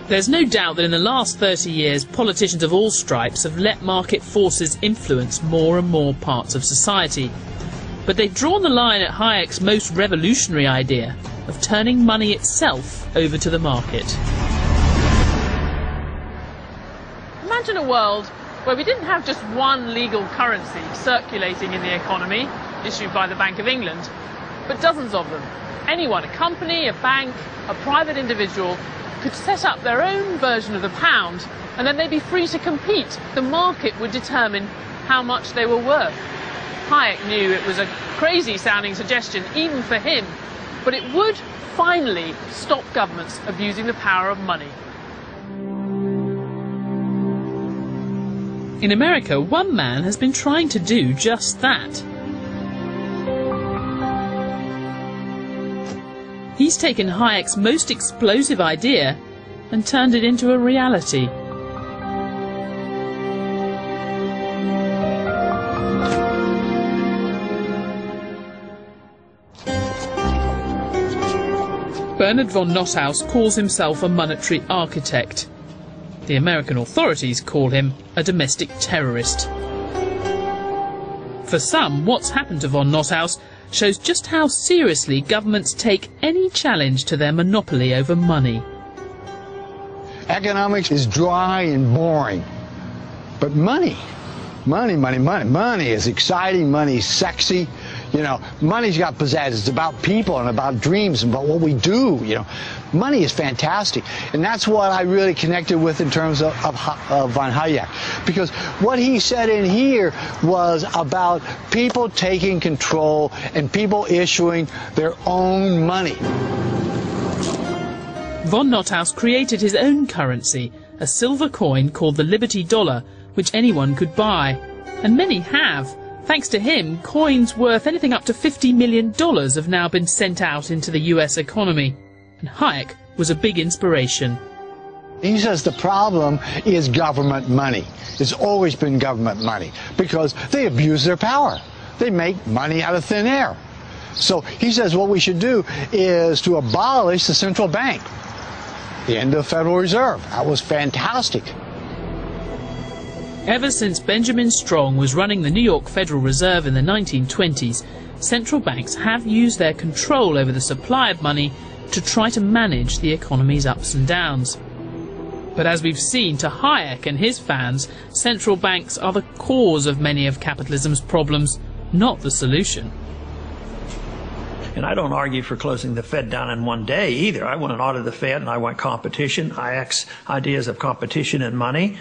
There's no doubt that in the last 30 years, politicians of all stripes have let market forces influence more and more parts of society. But they've drawn the line at Hayek's most revolutionary idea of turning money itself over to the market. Imagine a world where we didn't have just one legal currency circulating in the economy, issued by the Bank of England, but dozens of them. Anyone, a company, a bank, a private individual, could set up their own version of the pound, and then they'd be free to compete. The market would determine how much they were worth. Hayek knew it was a crazy-sounding suggestion, even for him, but it would finally stop governments abusing the power of money. In America, one man has been trying to do just that. He's taken Hayek's most explosive idea and turned it into a reality. Bernard von Nothaus calls himself a monetary architect. The American authorities call him a domestic terrorist. For some, what's happened to von Nothaus shows just how seriously governments take any challenge to their monopoly over money. Economics is dry and boring, but money is exciting, money is sexy. You know, money's got pizzazz. It's about people and about dreams and about what we do. You know, money is fantastic, and that's what I really connected with in terms of von Hayek, because what he said in here was about people taking control and people issuing their own money. Von Nothaus created his own currency, a silver coin called the Liberty Dollar, which anyone could buy, and many have. Thanks to him, coins worth anything up to $50 million have now been sent out into the US economy. And Hayek was a big inspiration. He says the problem is government money. It's always been government money because they abuse their power. They make money out of thin air. So he says what we should do is to abolish the central bank. The end of the Federal Reserve. That was fantastic. Ever since Benjamin Strong was running the New York Federal Reserve in the 1920s, central banks have used their control over the supply of money to try to manage the economy's ups and downs. But as we've seen, to Hayek and his fans, central banks are the cause of many of capitalism's problems, not the solution. And I don't argue for closing the Fed down in one day either. I want an audit of the Fed, and I want competition. Hayek's ideas of competition and money,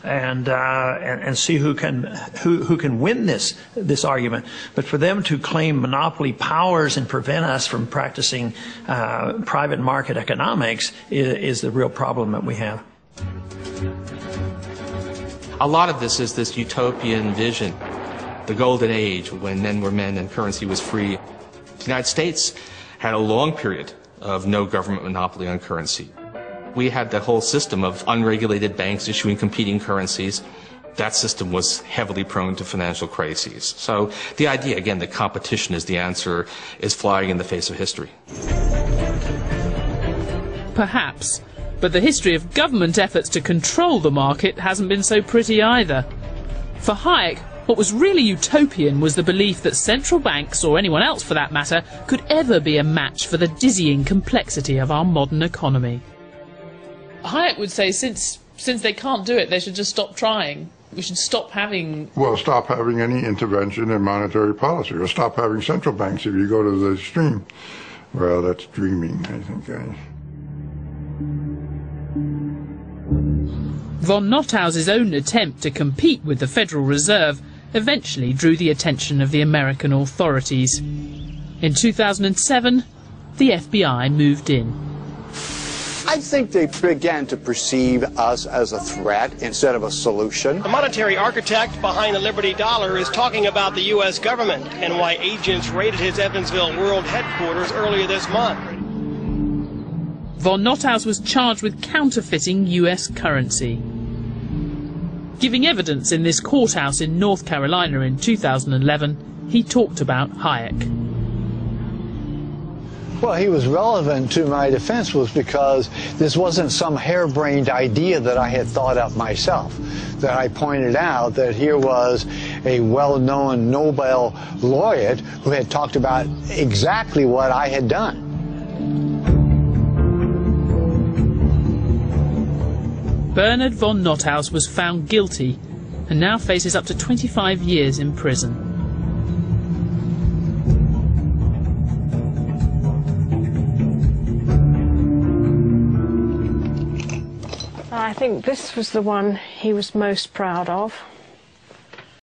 and see who can win this argument. But for them to claim monopoly powers and prevent us from practicing private market economics is the real problem that we have. A lot of this is this utopian vision, the golden age when men were men and currency was free. The United States had a long period of no government monopoly on currency. We had that whole system of unregulated banks issuing competing currencies. That system was heavily prone to financial crises. So the idea, again, that competition is the answer is flying in the face of history. Perhaps, but the history of government efforts to control the market hasn't been so pretty either. For Hayek, what was really utopian was the belief that central banks, or anyone else for that matter, could ever be a match for the dizzying complexity of our modern economy. Hayek would say since they can't do it, they should just stop trying. We should stop having... Well, stop having any intervention in monetary policy, or stop having central banks if you go to the extreme. Well, that's dreaming, I think. Von Nothaus's own attempt to compete with the Federal Reserve eventually drew the attention of the American authorities. In 2007, the FBI moved in. I think they began to perceive us as a threat instead of a solution. The monetary architect behind the Liberty Dollar is talking about the U.S. government and why agents raided his Evansville world headquarters earlier this month. Von Nothaus was charged with counterfeiting U.S. currency. Giving evidence in this courthouse in North Carolina in 2011, he talked about Hayek. Well, he was relevant to my defense was because this wasn't some harebrained idea that I had thought up myself. That I pointed out that here was a well-known Nobel laureate who had talked about exactly what I had done. Bernard von Nothaus was found guilty and now faces up to 25 years in prison. I think this was the one he was most proud of.